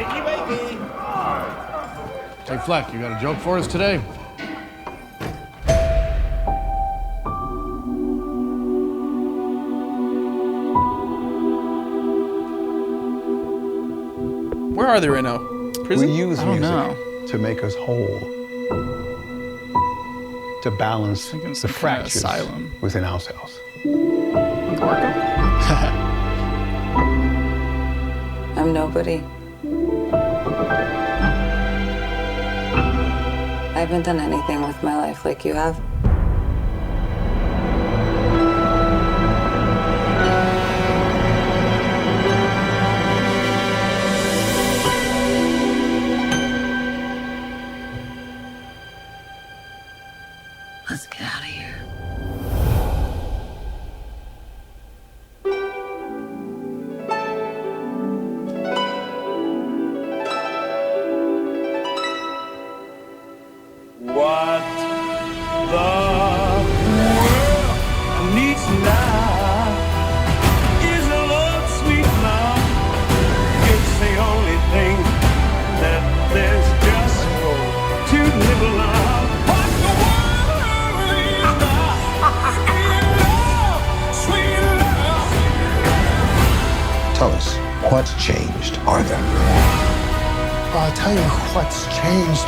Wakey, wakey. Hey, Fleck, you got a joke for us today? Where are they right now? Prison? We use I don't music know. to make us whole, to balance Thinking the some kind of fractures asylum. within ourselves. I'm nobody. I haven't done anything with my life like you have. Let's get out of here. What the world needs now is a love, sweet love. It's the only thing that there's just too little of. What the world needs now is love, sweet love. Tell us, what's changed, Arthur? I'll tell you what's changed.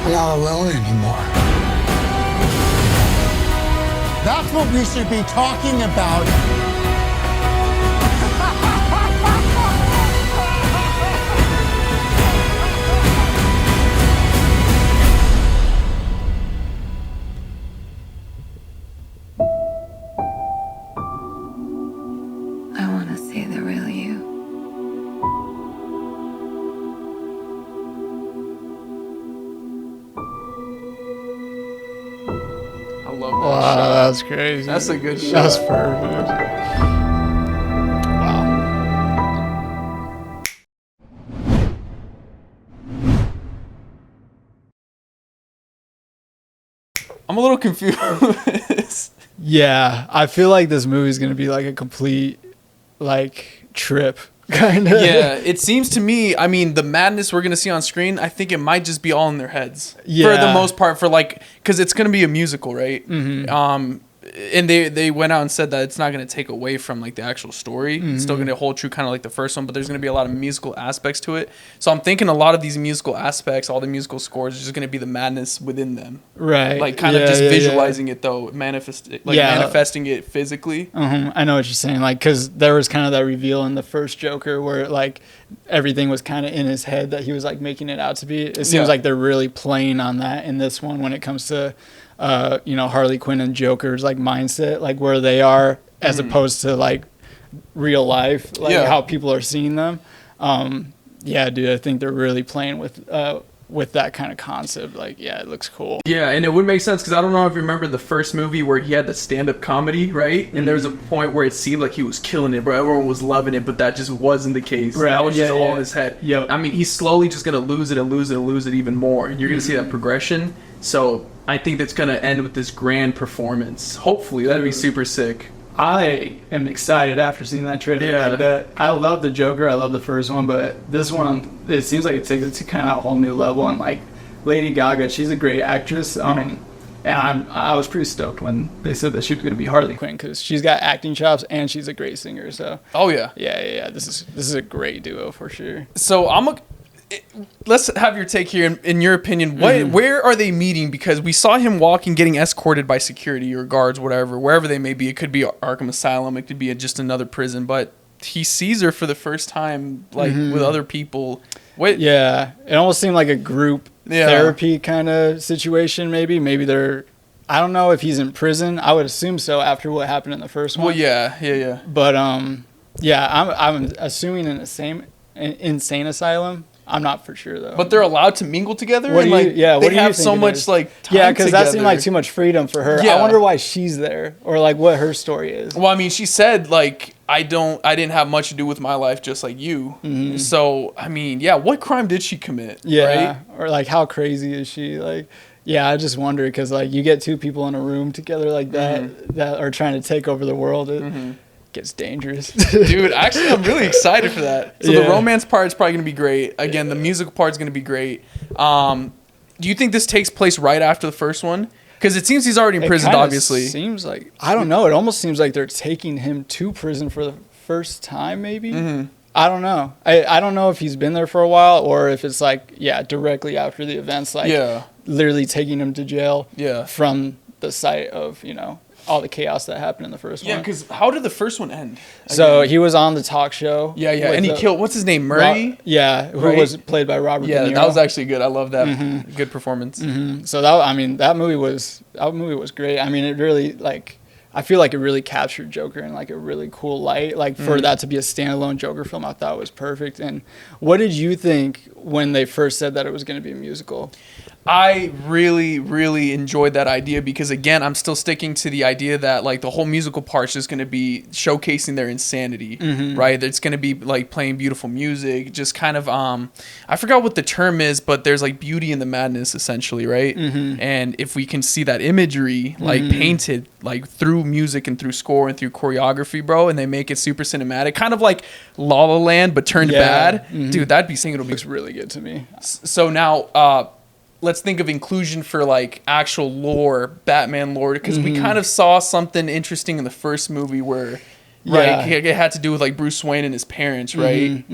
I'm not alone anymore. That's what we should be talking about. I want to see the real you. I love that Wow, shot. that's crazy. That's a good shot. That's perfect. Wow. I'm a little confused. Yeah, I feel like this movie's gonna be like a complete like trip, kind of. Yeah, it seems to me, I mean, the madness we're going to see on screen, I think it might just be all in their heads. For the Yeah. most part, for like, because it's going to be a musical, right? Mm-hmm. And they went out and said that it's not going to take away from like the actual story. It's still going to hold true kind of like the first one, but there's going to be a lot of musical aspects to it. So I'm thinking a lot of these musical aspects, all the musical scores, is just going to be the madness within them. Right. Like kind of just visualizing it though, manifesting it physically. I know what you're saying. Like, because there was kind of that reveal in the first Joker where like everything was kind of in his head that he was like making it out to be. It seems Yeah. like they're really playing on that in this one when it comes to, Harley Quinn and Joker's like mindset, like where they are as opposed to like real life, like how people are seeing them. Yeah, dude, I think they're really playing with that kind of concept. Like, yeah, it looks cool. Yeah, and it would make sense because I don't know if you remember the first movie where he had the stand-up comedy, right? And there was a point where it seemed like he was killing it, bro. Everyone was loving it, but that just wasn't the case. Right, That was just yeah, all yeah. in his head. Yep. I mean, he's slowly just going to lose it and lose it and lose it even more. And you're going to see that progression. So I think that's going to end with this grand performance. Hopefully. That'd be super sick. I am excited after seeing that trailer. Yeah. Like that. I love the Joker. I love the first one, but this one, it seems like it takes it to kind of a whole new level. And like Lady Gaga, she's a great actress. And I was pretty stoked when they said that she was going to be Harley Quinn because she's got acting chops and she's a great singer. So Oh, yeah. yeah. This is a great duo for sure. So let's have your take here. In your opinion, where are they meeting? Because we saw him walking, getting escorted by security or guards, whatever, wherever they may be. It could be Arkham Asylum. It could be just another prison. But he sees her for the first time, like with other people. Wait, Yeah, it almost seemed like a group therapy kind of situation. Maybe they're. I don't know if he's in prison. I would assume so after what happened in the first one. Well, yeah. But I'm assuming in the same insane asylum. I'm not for sure though. But they're allowed to mingle together. What and do you- like, yeah, what they do you have think so it much is? like time yeah, because that seemed together. like too much freedom for her. Yeah. I wonder why she's there or like what her story is. Well, I mean, she said like I didn't have much to do with my life, just like you. So I mean, yeah, what crime did she commit? Yeah, right? or like how crazy is she? Like, yeah, I just wonder because like you get two people in a room together like that that are trying to take over the world. gets dangerous. Dude, actually, I'm really excited for that. So Yeah. the romance part is probably going to be great. Again, the musical part is going to be great. Do you think this takes place right after the first one? Because it seems he's already imprisoned, obviously. Seems like, I don't know. It almost seems like they're taking him to prison for the first time, maybe. I don't know. I don't know if he's been there for a while or if it's like, yeah, directly after the events, like literally taking him to jail from the site of, you know, all the chaos that happened in the first one. Yeah, because how did the first one end? So he was on the talk show. Yeah, and he killed, what's his name, Murray? Who was played by Robert De Niro. Yeah, that was actually good. I love that. Good performance. So that, I mean, that movie was great. I mean, it really, like, I feel like it really captured Joker in like a really cool light. Like for that to be a standalone Joker film, I thought was perfect. And what did you think when they first said that it was going to be a musical? I really, really enjoyed that idea because, again, I'm still sticking to the idea that, like, the whole musical part's just going to be showcasing their insanity, right? It's going to be, like, playing beautiful music, just kind of, I forgot what the term is, but there's, like, beauty in the madness, essentially, right? And if we can see that imagery, like, painted, like, through music and through score and through choreography, bro, and they make it super cinematic, kind of like La La Land, but turned bad, dude, that'd be saying it'll be... Looks really good to me. So now... let's think of inclusion for like actual lore, Batman lore, because we kind of saw something interesting in the first movie where, it had to do with like Bruce Wayne and his parents, right?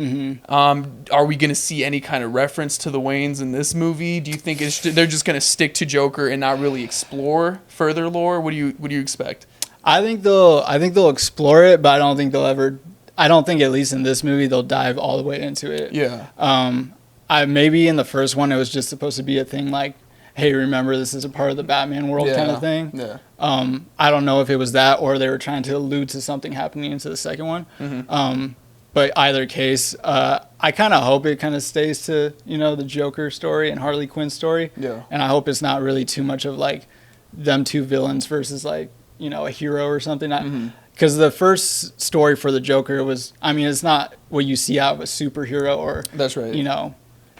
Are we going to see any kind of reference to the Waynes in this movie? Do you think they're just going to stick to Joker and not really explore further lore? What do you expect? I think they'll explore it, but I don't think at least in this movie they'll dive all the way into it. Yeah. Maybe in the first one it was just supposed to be a thing like, hey, remember this is a part of the Batman world kind of thing. Yeah. I don't know if it was that or they were trying to allude to something happening into the second one. But either case, I kind of hope it kind of stays to, you know, the Joker story and Harley Quinn story. Yeah. And I hope it's not really too much of like them two villains versus like, you know, a hero or something. Because the first story for the Joker was, I mean, it's not what you see out of a superhero or, that's right, you know,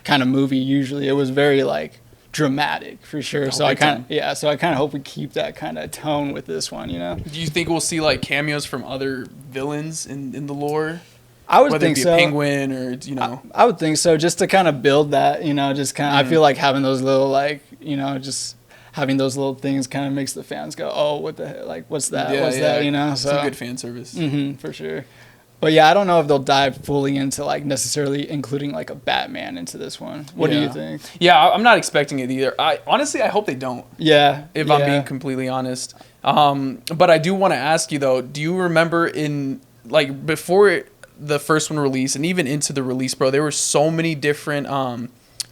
kind of movie. Usually it was very like dramatic for sure. So I kind of hope we keep that kind of tone with this one, you know. Do you think we'll see like cameos from other villains in the lore? I would Whether think it be so. A penguin or, you know. I would think so, just to kind of build that, you know, just kind of, I feel like having those little like, you know, just having those little things kind of makes the fans go, oh, what the heck? Like, what's that? What's that? You know, so some good fan service. For sure. But yeah, I don't know if they'll dive fully into like necessarily including like a Batman into this one. What do you think? Yeah, I'm not expecting it either. I hope they don't. Yeah. If I'm being completely honest. But I do want to ask you though, do you remember in like before the first one released and even into the release, bro, there were so many different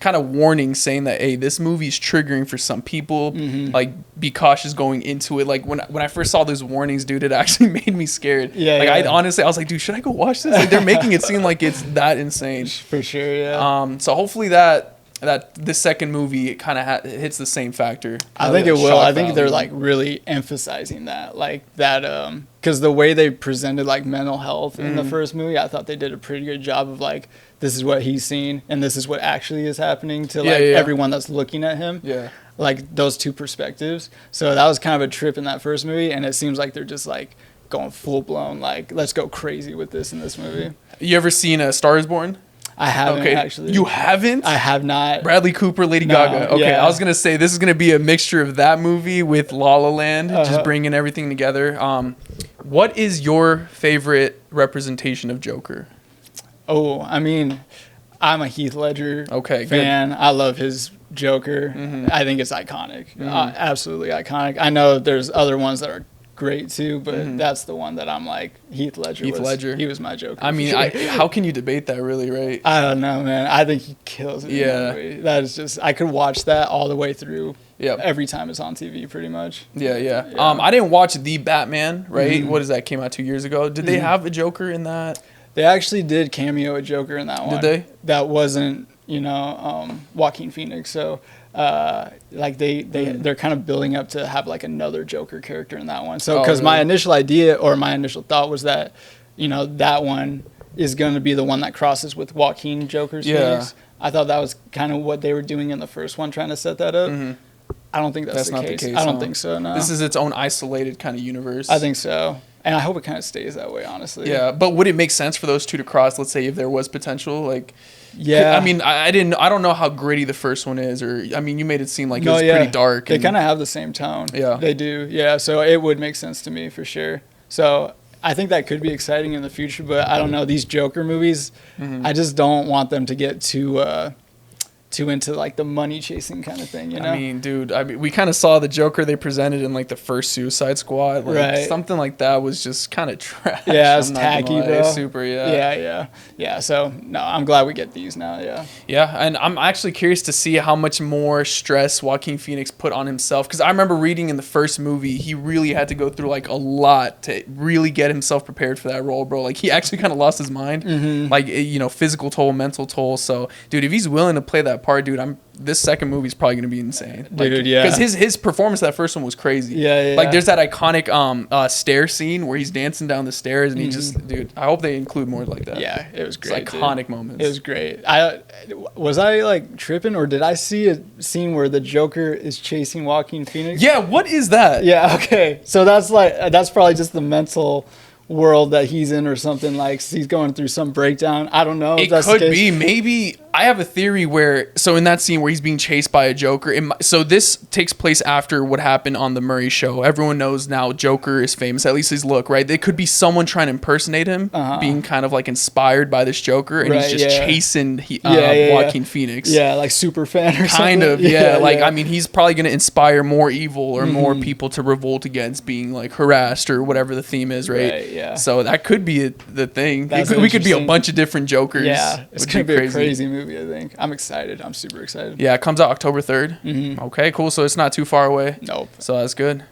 kind of warnings saying that, hey, this movie's triggering for some people. Like, be cautious going into it. Like when I first saw those warnings, dude, it actually made me scared. I honestly, I was like, dude, should I go watch this? Like, they're making it seem like it's that insane. For sure, yeah. So hopefully that the second movie kind of hits the same factor. I think it will. I think they're like really emphasizing that, like that, because the way they presented like mental health in the first movie, I thought they did a pretty good job of like, this is what he's seen and this is what actually is happening to like everyone that's looking at him. Yeah. Like those two perspectives. So that was kind of a trip in that first movie, and it seems like they're just like going full blown, like, let's go crazy with this in this movie. You ever seen A Star Is Born? I haven't actually. You haven't? I have not. Bradley Cooper, Lady Gaga. Okay, I was gonna say this is gonna be a mixture of that movie with La La Land, just bringing everything together. What is your favorite representation of Joker? Oh, I mean, I'm a Heath Ledger fan. Good. I love his Joker. I think it's iconic, absolutely iconic. I know there's other ones that are great too, but that's the one that I'm like, Heath Ledger. He was my Joker. I mean, how can you debate that, really, right? I don't know, man. I think he kills it. Yeah, that is just, I could watch that all the way through. Yeah, every time it's on TV, pretty much. Yeah. I didn't watch The Batman, right? What is that? Came out 2 years ago. Did they have a Joker in that? They actually did cameo a Joker in that one. Did they? That wasn't, Joaquin Phoenix. So, like they're kind of building up to have like another Joker character in that one. So, because my initial idea or my initial thought was that, that one is going to be the one that crosses with Joaquin Joker's Phoenix. I thought that was kind of what they were doing in the first one, trying to set that up. I don't think that's the case. I don't think so, no. This is its own isolated kind of universe. I think so. And I hope it kind of stays that way, honestly. Yeah, but would it make sense for those two to cross? Let's say if there was potential, like, yeah. I mean, I don't know how gritty the first one is, or I mean, you made it seem like it was pretty dark. They kind of have the same tone. Yeah, they do. Yeah, so it would make sense to me for sure. So I think that could be exciting in the future, but I don't know, these Joker movies, I just don't want them to get too into like the money chasing kind of thing, you know? I mean, dude, we kind of saw the Joker they presented in like the first Suicide Squad. Like, right. Something like that was just kind of trash. Yeah, it's tacky, bro. Super, yeah. Yeah, so, no, I'm glad we get these now, yeah. Yeah, and I'm actually curious to see how much more stress Joaquin Phoenix put on himself. Because I remember reading in the first movie, he really had to go through like a lot to really get himself prepared for that role, bro. Like, he actually kind of lost his mind. Like, you know, physical toll, mental toll. So, dude, if he's willing to play that part, dude, this second movie is probably gonna be insane, dude. Yeah, because his performance that first one was crazy. Yeah. Like there's that iconic stair scene where he's dancing down the stairs and he just, dude. I hope they include more like that. Yeah, it was great. It's iconic moments. It was great. I like tripping, or did I see a scene where the Joker is chasing Joaquin Phoenix? Yeah, what is that? Yeah, okay. So that's probably just the mental world that he's in or something. Like he's going through some breakdown. I don't know. It could be. Maybe I have a theory where, so in that scene where he's being chased by a Joker, so this takes place after what happened on the Murray show. Everyone knows now Joker is famous, at least his look, right? It could be someone trying to impersonate him, being kind of like inspired by this Joker, and he's just chasing Joaquin Phoenix. Yeah, like super fan or something. Kind of, yeah. I mean, he's probably going to inspire more evil or more people to revolt against being like harassed or whatever the theme is, right? Yeah. So that could be the thing. We could be a bunch of different Jokers. Yeah, it's going to be a crazy movie, I think. I'm excited. I'm super excited. Yeah, it comes out October 3rd. Okay, cool. So it's not too far away. Nope. So that's good.